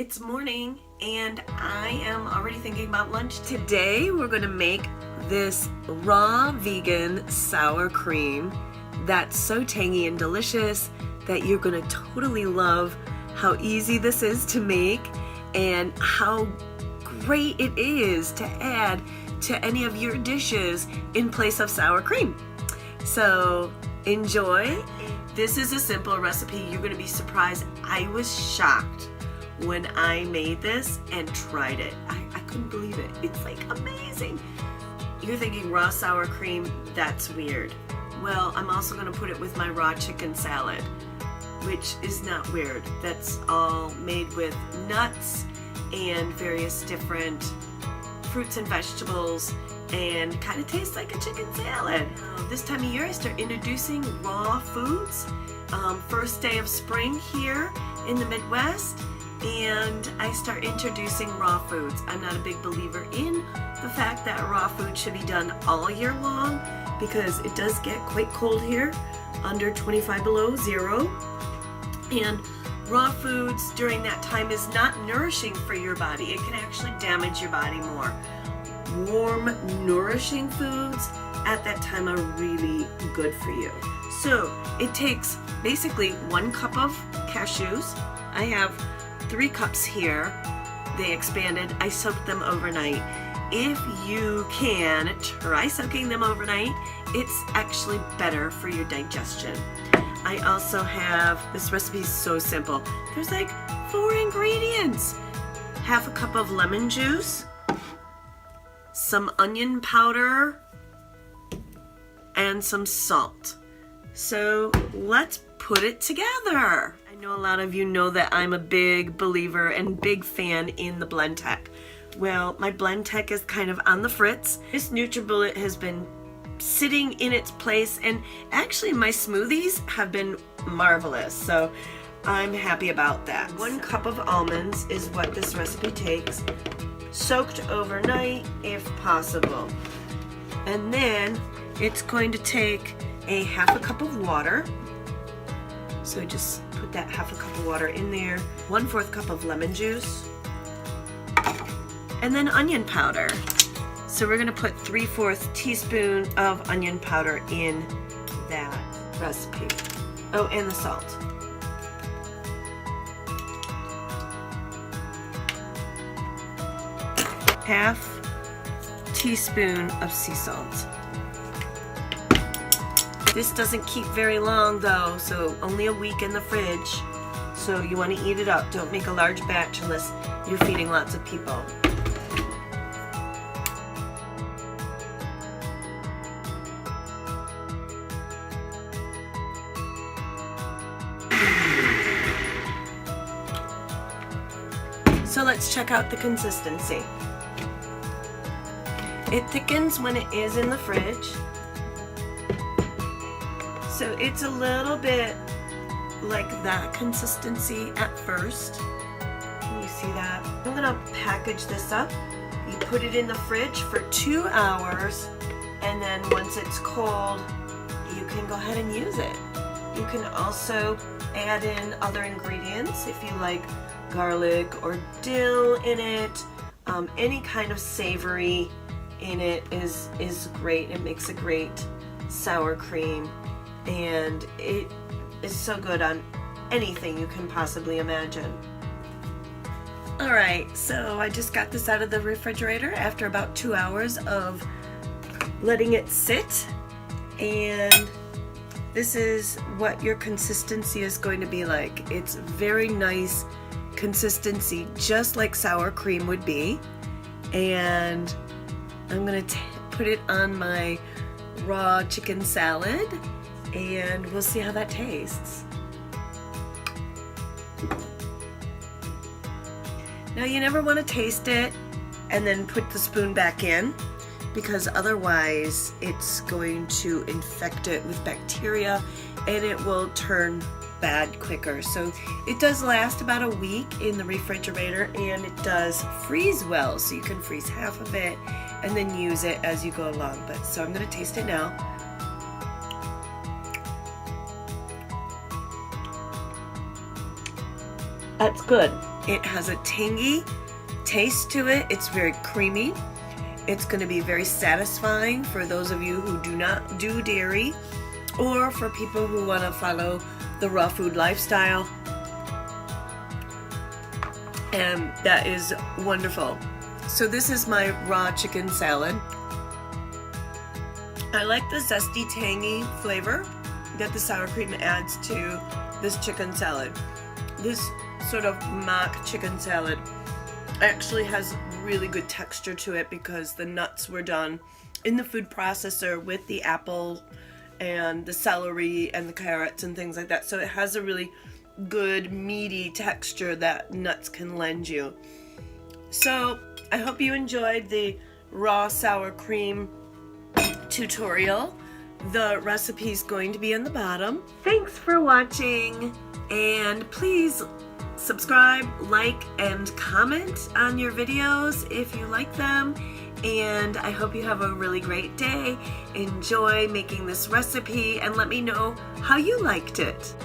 It's morning and I am already thinking about lunch. Today we're going to make this raw vegan sour cream that's so tangy and delicious that you're going to totally love how easy this is to make and how great it is to add to any of your dishes in place of sour cream. So enjoy. This is a simple recipe. You're going to be surprised. I was shocked when I made this and tried it. I couldn't believe it. It's like amazing. You're thinking raw sour cream, that's weird. Well, I'm also going to put it with my raw chicken salad, which is not weird. That's all made with nuts and various different fruits and vegetables and kind of tastes like a chicken salad. This time of year I start introducing raw foods. First day of spring here in the Midwest, and I start introducing raw foods. I'm not a big believer in the fact that raw food should be done all year long because it does get quite cold here, under 25 below zero, and raw foods during that time is not nourishing for your body. It can actually damage your body more. Warm, nourishing foods at that time are really good for you. So it takes basically 1 cup of cashews. I have 3 cups here. They expanded. I soaked them overnight. If you can, try soaking them overnight. It's actually better for your digestion. I also have, this recipe is so simple. There's like 4 ingredients. 1/2 cup of lemon juice, some onion powder, and some salt. So let's put it together. I know a lot of you know that I'm a big believer and big fan in the Blend Tech. Well, my Blend Tech is kind of on the fritz. This NutriBullet has been sitting in its place, and actually my smoothies have been marvelous, so I'm happy about that. 1 cup of almonds is what this recipe takes, soaked overnight if possible. And then it's going to take a 1/2 cup of water. So just put that 1/2 cup of water in there. 1/4 cup of lemon juice. And then onion powder. So we're gonna put 3/4 teaspoon of onion powder in that recipe. Oh, and the salt. Half teaspoon of sea salt. This doesn't keep very long though, so only a week in the fridge. So you want to eat it up. Don't make a large batch unless you're feeding lots of people. So let's check out the consistency. It thickens when it is in the fridge. So it's a little bit like that consistency at first. Can you see that? I'm gonna package this up. You put it in the fridge for 2 hours, and then once it's cold, you can go ahead and use it. You can also add in other ingredients if you like garlic or dill in it. Any kind of savory in it is great. It makes a great sour cream, and it is so good on anything you can possibly imagine. Alright, so I just got this out of the refrigerator after about 2 hours of letting it sit, and this is what your consistency is going to be like. It's very nice consistency, just like sour cream would be, and I'm gonna put it on my raw chicken salad, and we'll see how that tastes. Now you never want to taste it and then put the spoon back in, because otherwise it's going to infect it with bacteria and it will turn bad quicker. So it does last about a week in the refrigerator, and it does freeze well, so you can freeze half of it and then use it as you go along. But so I'm going to taste it now. That's good. It has a tangy taste to it. It's very creamy. It's going to be very satisfying for those of you who do not do dairy, or for people who want to follow the raw food lifestyle. And that is wonderful. So this is my raw chicken salad. I like the zesty, tangy flavor that the sour cream adds to this chicken salad. This sort of mock chicken salad actually has really good texture to it because the nuts were done in the food processor with the apple and the celery and the carrots and things like that. So it has a really good meaty texture that nuts can lend you. So I hope you enjoyed the raw sour cream tutorial. The recipe is going to be in the bottom. Thanks for watching, and please subscribe, like, and comment on your videos if you like them. And I hope you have a really great day. Enjoy making this recipe and let me know how you liked it.